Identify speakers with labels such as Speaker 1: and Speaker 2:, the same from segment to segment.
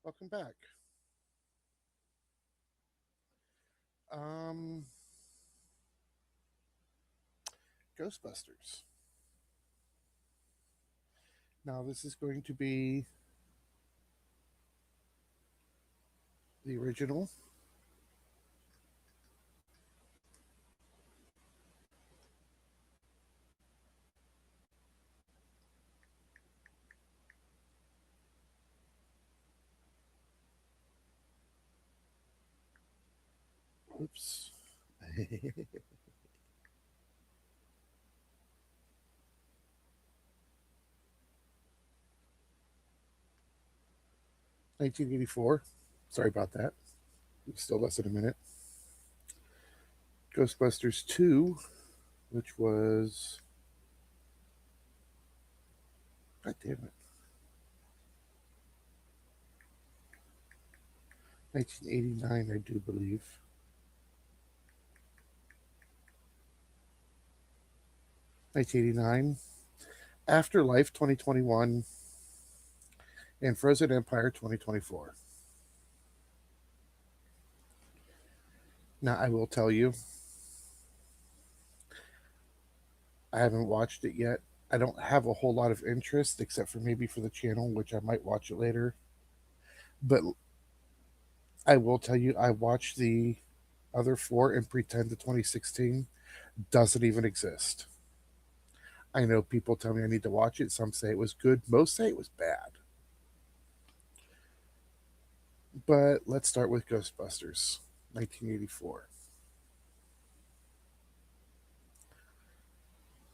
Speaker 1: Welcome back. Um, Ghostbusters. Now, this is going to be the original. Oops. 1984. Sorry about that. Still less than a minute. Ghostbusters 2, which was. God damn it. 1989, I do believe. 1989. Afterlife 2021. And Frozen Empire 2024. Now, I will tell you, I haven't watched it yet. I don't have a whole lot of interest except for maybe for the channel, which I might watch it later. But I will tell you, I watched the other four and pretend the 2016 doesn't even exist. I know people tell me I need to watch it. Some say it was good. Most say it was bad. But let's start with Ghostbusters, 1984.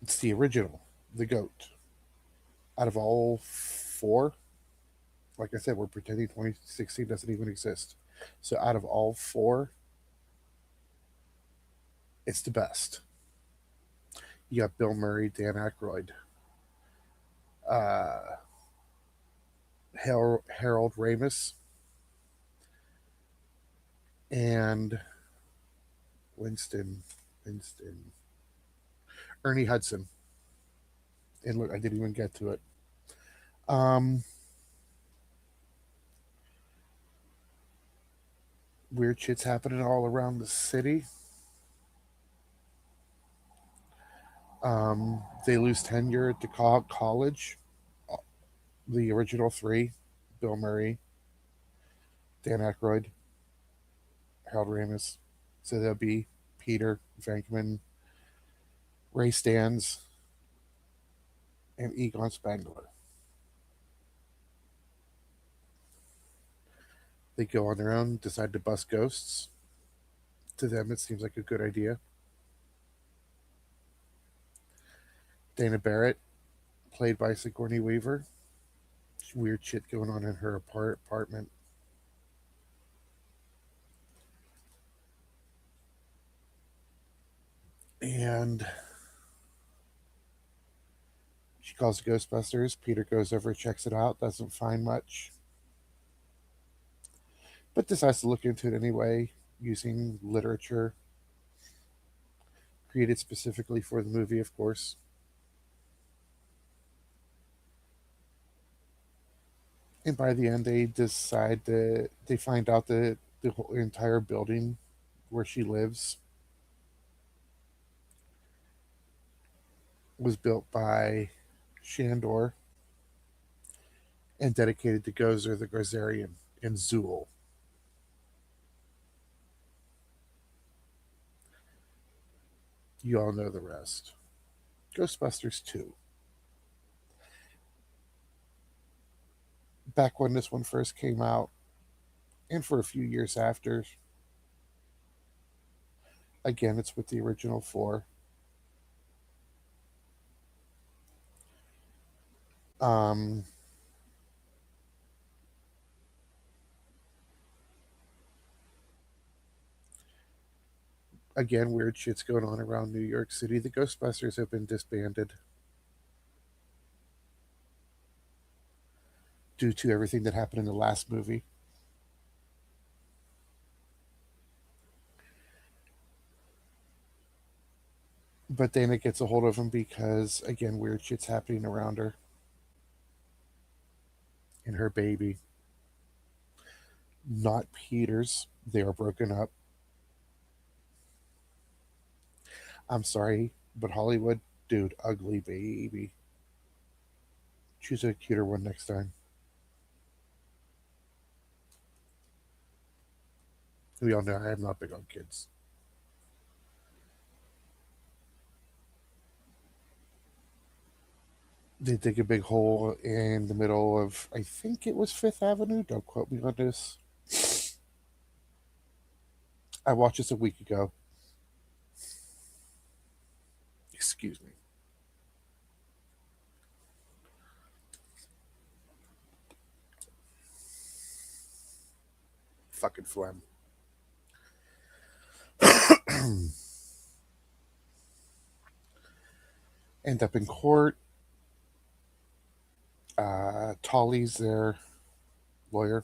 Speaker 1: It's the original, the GOAT. Out of all four, like I said, we're pretending 2016 doesn't even exist. So out of all four, it's the best. You got Bill Murray, Dan Aykroyd, uh, Harold Ramis, and Winston, Winston, Ernie Hudson. And look, I didn't even get to it. Um, Weird shit's happening all around the city. They lose tenure at the college. The original three: Bill Murray, Dan Aykroyd, Harold Ramis. So there'll be Peter Venkman, Ray Stans, and Egon Spangler. They go on their own, decide to bust ghosts. To them, it seems like a good idea. Dana Barrett, played by Sigourney Weaver. Weird shit going on in her apartment. And she calls the Ghostbusters. Peter goes over, checks it out, doesn't find much, but decides to look into it anyway using literature created specifically for the movie, of course. And by the end, they decide that they find out that the whole entire building where she lives was built by Shandor and dedicated to Gozer the Grazerian and Zool. You all know the rest. Ghostbusters 2. Back when this one first came out, and for a few years after, again, it's with the original four. Um, Again, weird shit's going on around New York City. The Ghostbusters have been disbanded due to everything that happened in the last movie. But Dana gets a hold of him because, again, weird shit's happening around her and her baby. Not Peter's. They are broken up. I'm sorry, but Hollywood, dude, ugly baby. Choose a cuter one next time. We all know I am not big on kids. They dig a big hole in the middle of, I think it was Fifth Avenue. Don't quote me on this. I watched this a week ago. Excuse me. Fucking phlegm. End up in court. Tolly's their lawyer.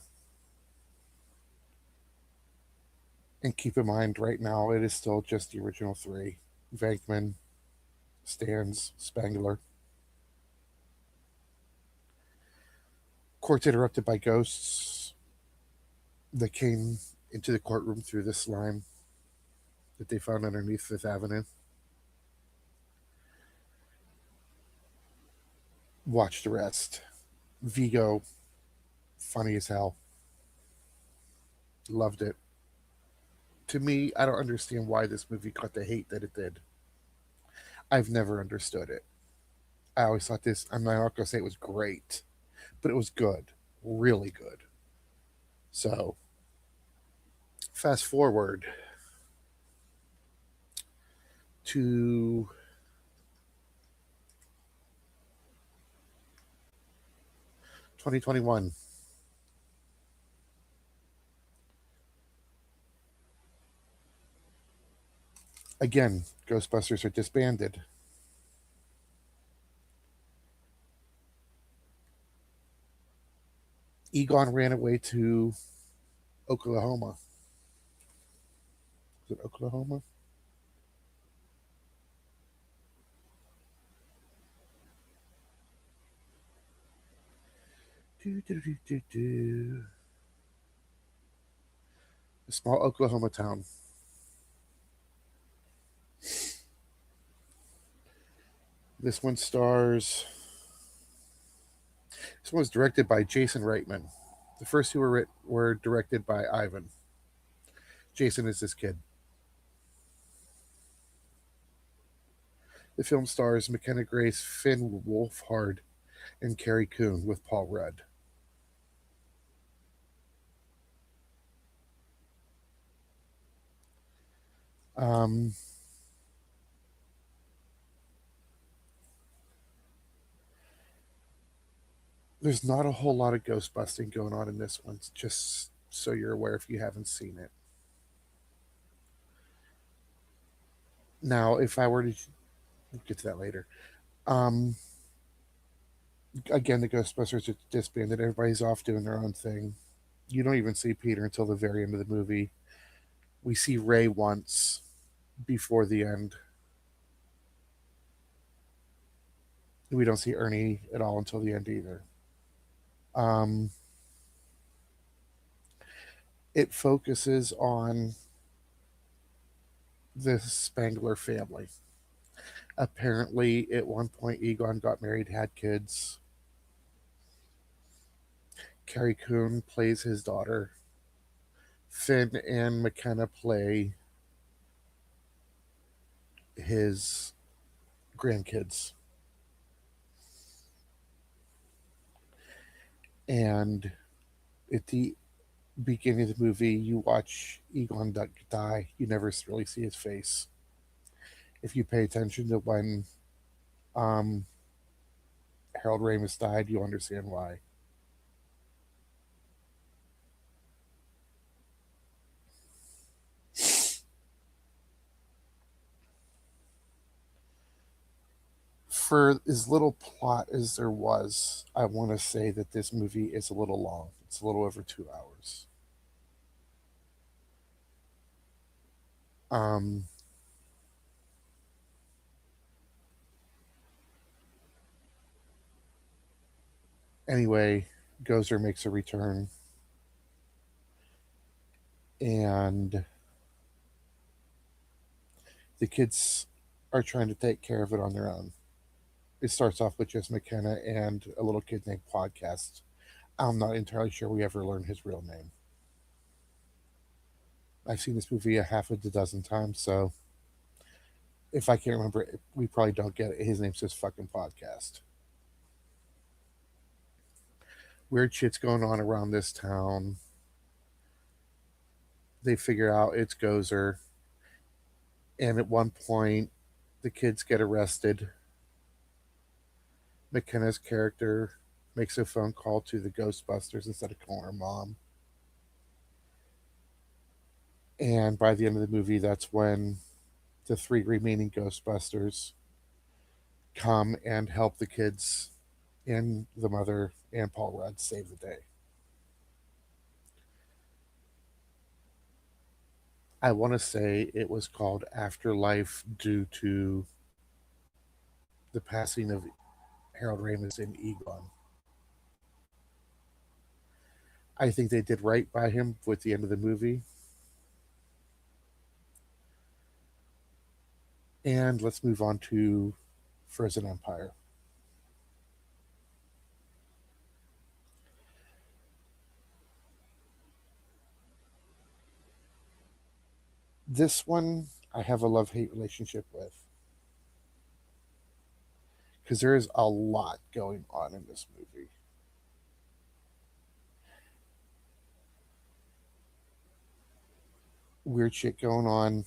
Speaker 1: And keep in mind, right now, it is still just the original three: Venkman, Stans, Spangler. Court's interrupted by ghosts that came into the courtroom through the slime that they found underneath Fifth Avenue. Watch the rest. Vigo, funny as hell. Loved it. To me, I don't understand why this movie got the hate that it did. I've never understood it. I always thought this, I'm not going to say it was great, but it was good. Really good. So, fast forward to 2021. Again, Ghostbusters are disbanded. Egon ran away to Oklahoma. Is it Oklahoma? Do, do, do, do, do. A small Oklahoma town. This one stars. This one was directed by Jason Reitman. The first two were directed by Ivan. Jason is this kid. The film stars McKenna Grace, Finn Wolfhard, and Carrie Coon with Paul Rudd. Um, there's not a whole lot of ghost busting going on in this one, just so you're aware if you haven't seen it. Now, if I were to we'll get to that later. Um, again, the Ghostbusters are disbanded. Everybody's off doing their own thing. You don't even see Peter until the very end of the movie. We see Ray once before the end. We don't see Ernie at all until the end either. Um, it focuses on the Spangler family. Apparently, at one point, Egon got married, had kids. Carrie Coon plays his daughter. Finn and McKenna play his grandkids. And at the beginning of the movie, you watch Egon die. You never really see his face. If you pay attention to when um, Harold Ramis died, you'll understand why. For as little plot as there was, I want to say that this movie is a little long. It's a little over 2 hours. Um, anyway, Gozer makes a return. and the kids are trying to take care of it on their own. It starts off with just McKenna and a little kid named Podcast. I'm not entirely sure we ever learn his real name. I've seen this movie a half a dozen times, so if I can't remember it, we probably don't get it. His name's just fucking Podcast. Weird shit's going on around this town. They figure out it's Gozer, and at one point, the kids get arrested. McKenna's character makes a phone call to the Ghostbusters instead of calling her mom. And by the end of the movie, that's when the three remaining Ghostbusters come and help the kids and the mother and Paul Rudd save the day. I want to say it was called Afterlife due to the passing of Harold Ramis and Egon. I think they did right by him with the end of the movie. And let's move on to Frozen Empire. This one I have a love hate relationship with because there is a lot going on in this movie. Weird shit going on,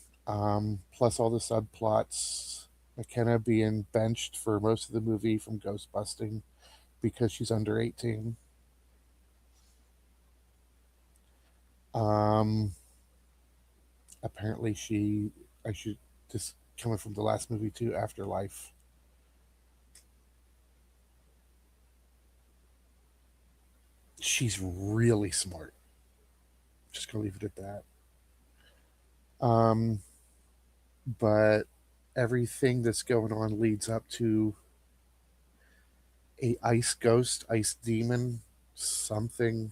Speaker 1: plus all the subplots. McKenna being benched for most of the movie from ghostbusting because she's under 18. Um, apparently, I should just coming from the last movie too, Afterlife. She's really smart. Just gonna leave it at that. Um, but everything that's going on leads up to a ice ghost, ice demon, something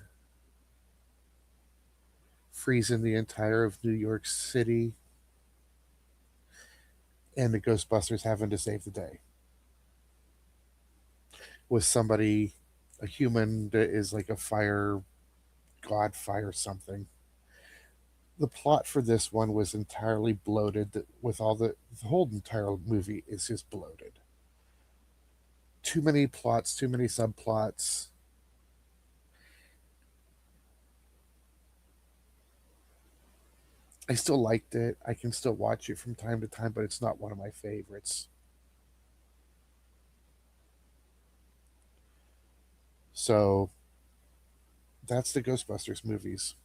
Speaker 1: freezing the entire of New York City, and the Ghostbusters having to save the day with somebody, a human that is like a fire god, fire something. The plot for this one was entirely bloated. With all the whole entire movie is just bloated. Too many plots, too many subplots. I still liked it. I can still watch it from time to time, but it's not one of my favorites. So that's the Ghostbusters movies.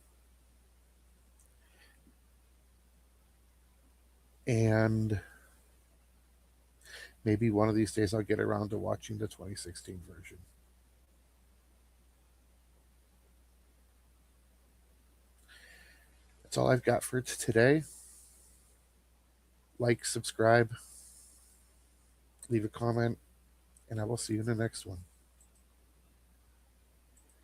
Speaker 1: And maybe one of these days I'll get around to watching the 2016 version. That's all I've got for today. Like, subscribe, leave a comment, and I will see you in the next one.